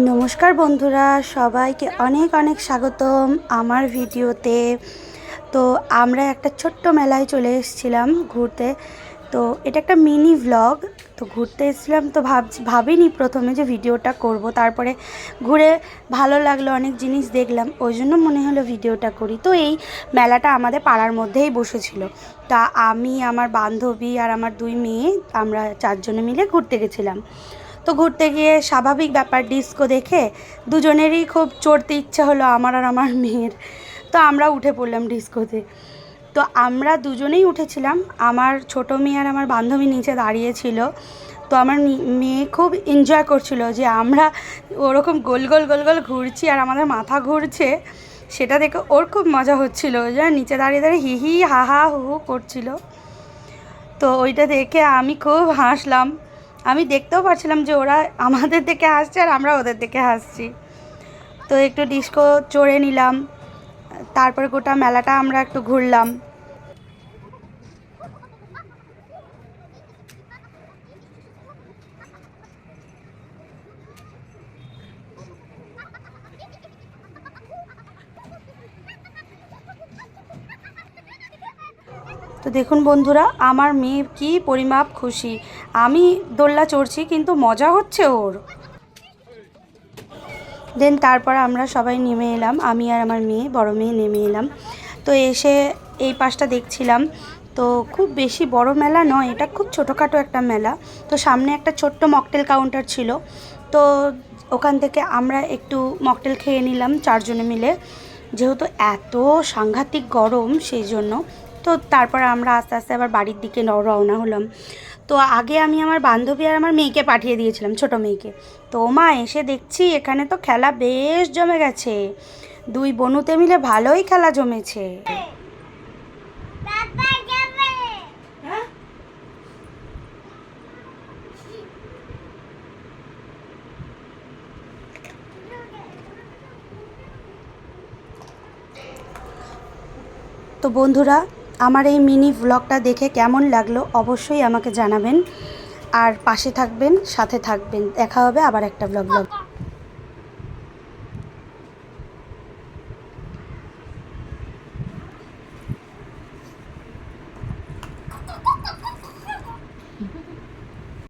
নমস্কার বন্ধুরা, সবাইকে অনেক অনেক স্বাগতম আমার ভিডিওতে। তো আমরা একটা ছোট্ট মেলায় চলে এসেছিলাম ঘুরতে। তো এটা একটা মিনি ভ্লগ। তো ঘুরতে এসেছিলাম, তো ভাবিনি প্রথমে যে ভিডিওটা করব। তারপরে ঘুরে ভালো লাগলো, অনেক জিনিস দেখলাম, ওই জন্য মনে হলো ভিডিওটা করি। তো এই মেলাটা আমাদের পাড়ার মধ্যেই বসেছিল। তা আমি, আমার বান্ধবী আর আমার দুই মেয়ে, আমরা চারজনে মিলে ঘুরতে গেছিলাম। তো ঘুরতে গিয়ে স্বাভাবিক ব্যাপার, ডিস্কো দেখে দুজনেরই খুব চড়তে ইচ্ছা হলো, আমার আর আমার মেয়ের। তো আমরা উঠে পড়লাম ডিস্কোতে। তো আমরা দুজনেই উঠেছিলাম, আমার ছোটো মেয়ে আর আমার বান্ধবী নিচে দাঁড়িয়েছিল। তো আমার মেয়ে খুব এনজয় করছিল যে আমরা ওরকম গোল গোল গোল গোল ঘুরছি আর আমাদের মাথা ঘুরছে, সেটা দেখে ওর খুব মজা হচ্ছিলো, যে নিচে দাঁড়িয়ে দাঁড়িয়ে হি হি হা হা হু হু করছিল। তো ওইটা দেখে আমি খুব হাসলাম। আমি দেখতেও পাচ্ছিলাম যে ওরা আমাদের দিকে হাসছে আর আমরা ওদের দিকে হাসছি। তো একটু ডিস্কো চড়ে নিলাম, তারপরে গোটা মেলাটা আমরা একটু ঘুরলাম। তো দেখুন বন্ধুরা, আমার মেয়ে কি পরিমাপ খুশি। আমি দোলনা চড়ছি কিন্তু মজা হচ্ছে ওর। দেন তারপর আমরা সবাই নেমে এলাম, আমি আর আমার মেয়ে, বড় মেয়ে নেমে এলাম। তো এসে এই পাশটা দেখছিলাম। তো খুব বেশি বড় মেলা নয়, এটা খুব ছোটোখাটো একটা মেলা। তো সামনে একটা ছোট্ট মকটেল কাউন্টার ছিল। তো ওখান থেকে আমরা একটু মকটেল খেয়ে নিলাম চারজনে মিলে, যেহেতু এত সাংঘাতিক গরম সেই জন্য। তো তারপর আমরা আস্তে আস্তে আবার বাড়ির দিকে রওনা হলাম। তো আগে আমি আমার বান্ধবী আর আমার মেয়েকে পাঠিয়ে দিয়েছিলাম, ছোটো মেয়েকে। তো মা এসে দেখছি এখানে তো খেলা বেশ জমে গেছে, দুই বনুতে মিলে ভালোই খেলা জমেছে। তো বন্ধুরা, আমার এই মিনি ভ্লগটা দেখে কেমন লাগলো অবশ্যই আমাকে জানাবেন, আর পাশে থাকবেন, সাথে থাকবেন। দেখা হবে আবার একটা ভ্লগ।